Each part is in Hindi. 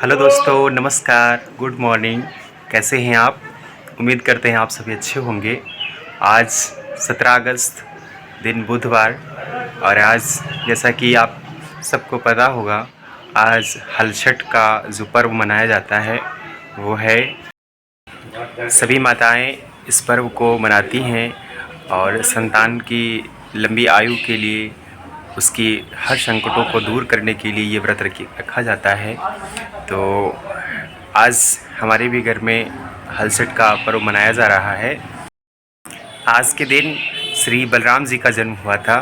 हेलो दोस्तों, नमस्कार, गुड मॉर्निंग। कैसे हैं आप? उम्मीद करते हैं आप सभी अच्छे होंगे। आज 17 अगस्त दिन बुधवार और आज जैसा कि आप सबको पता होगा, आज हलछठ का जो पर्व मनाया जाता है वो है। सभी माताएं इस पर्व को मनाती हैं और संतान की लंबी आयु के लिए, उसकी हर संकटों को दूर करने के लिए ये व्रत रखा जाता है। तो आज हमारे भी घर में हलछठ का पर्व मनाया जा रहा है। आज के दिन श्री बलराम जी का जन्म हुआ था,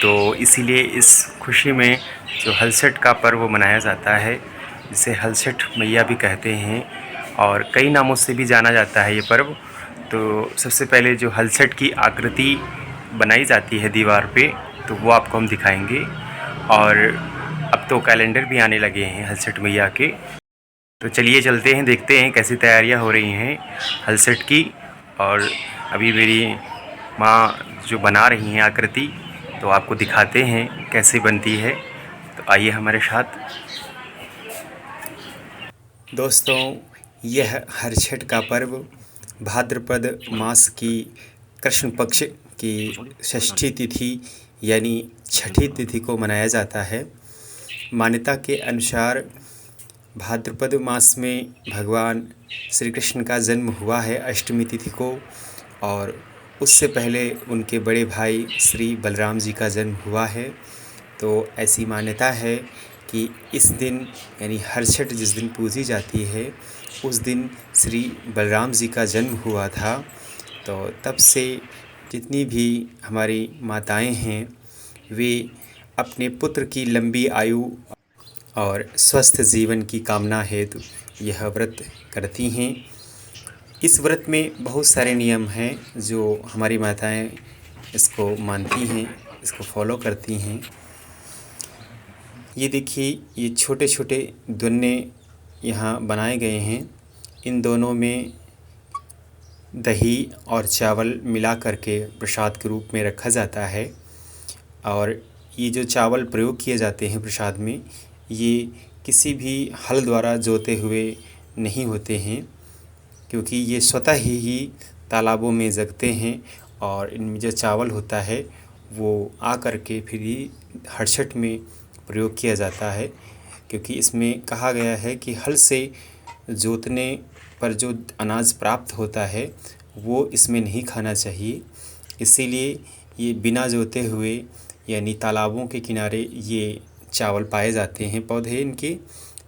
तो इसीलिए इस खुशी में जो हलछठ का पर्व मनाया जाता है, जिसे हलछठ मैया भी कहते हैं और कई नामों से भी जाना जाता है ये पर्व। तो सबसे पहले जो हलछठ की आकृति बनाई जाती है दीवार पे, तो वो आपको हम दिखाएंगे। और अब तो कैलेंडर भी आने लगे हैं हलछठ मैया के। तो चलिए चलते हैं, देखते हैं कैसी तैयारियां हो रही हैं हलछठ की। और अभी मेरी माँ जो बना रही हैं आकृति, तो आपको दिखाते हैं कैसे बनती है। तो आइए हमारे साथ। दोस्तों, यह हलछठ का पर्व भाद्रपद मास की कृष्ण पक्ष की षष्ठी तिथि यानी छठी तिथि को मनाया जाता है। मान्यता के अनुसार भाद्रपद मास में भगवान श्री कृष्ण का जन्म हुआ है अष्टमी तिथि को, और उससे पहले उनके बड़े भाई श्री बलराम जी का जन्म हुआ है। तो ऐसी मान्यता है कि इस दिन यानी हलछठ जिस दिन पूजी जाती है, उस दिन श्री बलराम जी का जन्म हुआ था। तो तब से जितनी भी हमारी माताएं हैं, वे अपने पुत्र की लंबी आयु और स्वस्थ जीवन की कामना हेतु यह व्रत करती हैं। इस व्रत में बहुत सारे नियम हैं जो हमारी माताएं इसको मानती हैं, इसको फॉलो करती हैं। ये देखिए, ये छोटे छोटे दोने यहाँ बनाए गए हैं। इन दोनों में दही और चावल मिला करके प्रसाद के रूप में रखा जाता है। और ये जो चावल प्रयोग किए जाते हैं प्रसाद में, ये किसी भी हल द्वारा जोते हुए नहीं होते हैं, क्योंकि ये स्वतः ही तालाबों में जगते हैं। और इनमें जो चावल होता है वो आ कर के फिर ही हलछठ में प्रयोग किया जाता है। क्योंकि इसमें कहा गया है कि हल से जोतने पर जो अनाज प्राप्त होता है वो इसमें नहीं खाना चाहिए। इसीलिए ये बिना जोते हुए यानी तालाबों के किनारे ये चावल पाए जाते हैं, पौधे इनके।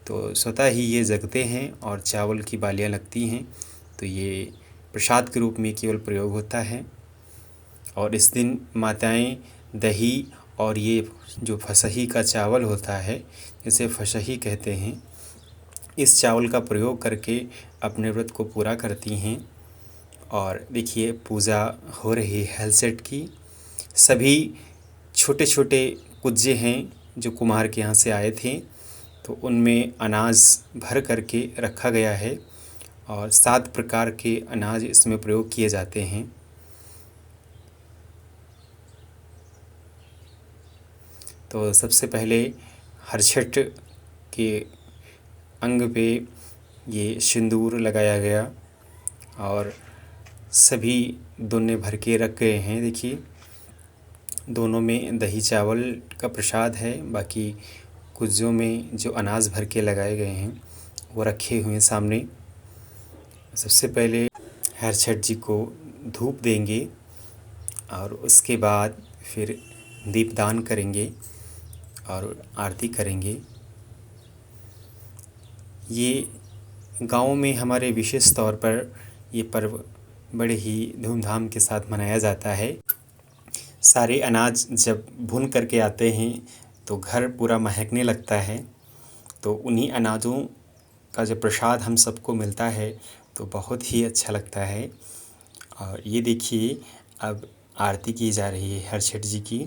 तो स्वतः ही ये जगते हैं और चावल की बालियाँ लगती हैं। तो ये प्रसाद के रूप में केवल प्रयोग होता है। और इस दिन माताएं दही और ये जो फसही का चावल होता है, जिसे फसही कहते हैं, इस चावल का प्रयोग करके अपने व्रत को पूरा करती हैं। और देखिए, पूजा हो रही है हलछठ की। सभी छोटे छोटे कुज्जे हैं जो कुम्हार के यहाँ से आए थे, तो उनमें अनाज भर करके रखा गया है और 7 प्रकार के अनाज इसमें प्रयोग किए जाते हैं। तो सबसे पहले हलछठ के अंग पे ये सिंदूर लगाया गया और सभी दोने भर के रख गए हैं। देखिए, दोनों में दही चावल का प्रसाद है, बाकी कुज्जों में जो अनाज भर के लगाए गए हैं वो रखे हुए हैं सामने। सबसे पहले हलछठ जी को धूप देंगे और उसके बाद फिर दीपदान करेंगे और आरती करेंगे। ये गाँव में हमारे विशेष तौर पर ये पर्व बड़े ही धूमधाम के साथ मनाया जाता है। सारे अनाज जब भून करके आते हैं तो घर पूरा महकने लगता है। तो उन्हीं अनाजों का जब प्रसाद हम सबको मिलता है तो बहुत ही अच्छा लगता है। और ये देखिए, अब आरती की जा रही है हलछठ जी की।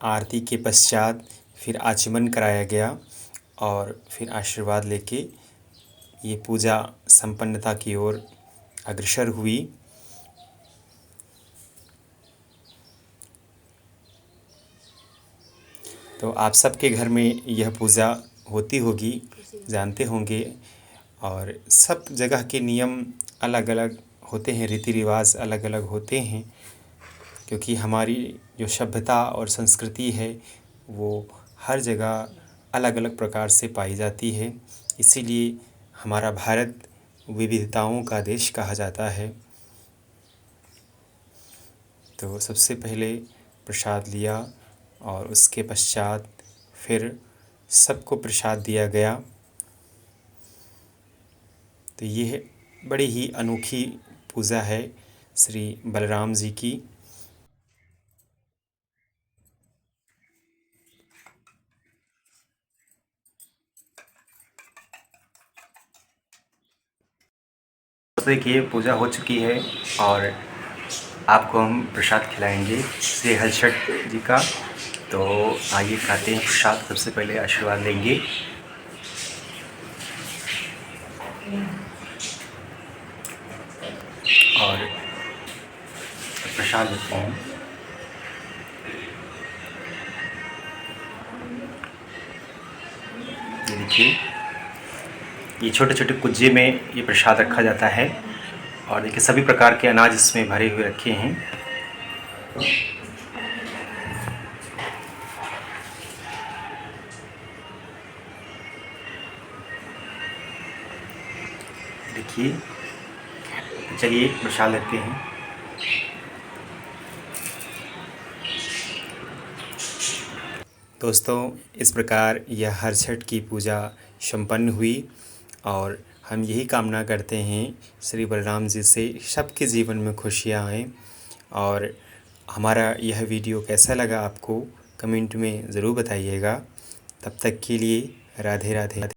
आरती के पश्चात फिर आचमन कराया गया और फिर आशीर्वाद लेके ये पूजा संपन्नता की ओर अग्रसर हुई। तो आप सबके घर में यह पूजा होती होगी, जानते होंगे। और सब जगह के नियम अलग अलग होते हैं, रीति रिवाज अलग अलग होते हैं, क्योंकि हमारी जो सभ्यता और संस्कृति है वो हर जगह अलग अलग प्रकार से पाई जाती है। इसीलिए हमारा भारत विविधताओं का देश कहा जाता है। तो सबसे पहले प्रसाद लिया और उसके पश्चात फिर सबको प्रसाद दिया गया। तो ये बड़ी ही अनोखी पूजा है श्री बलराम जी की। तो देखिए पूजा हो चुकी है और आपको हम प्रसाद खिलाएंगे श्री हलषठ जी का। तो आइए खाते हैं प्रसाद। सबसे पहले आशीर्वाद लेंगे। और प्रसाद लेते हैं। ये देखिए, ये छोटे छोटे कुज्जे में ये प्रसाद रखा जाता है। और देखिए सभी प्रकार के अनाज इसमें भरे हुए रखे हैं। देखिए, चलिए प्रसाद लेते हैं। दोस्तों, इस प्रकार यह हरछठ की पूजा संपन्न हुई और हम यही कामना करते हैं श्री बलराम जी से सबके जीवन में खुशियाँ आएँ। और हमारा यह वीडियो कैसा लगा आपको कमेंट में ज़रूर बताइएगा। तब तक के लिए राधे राधे।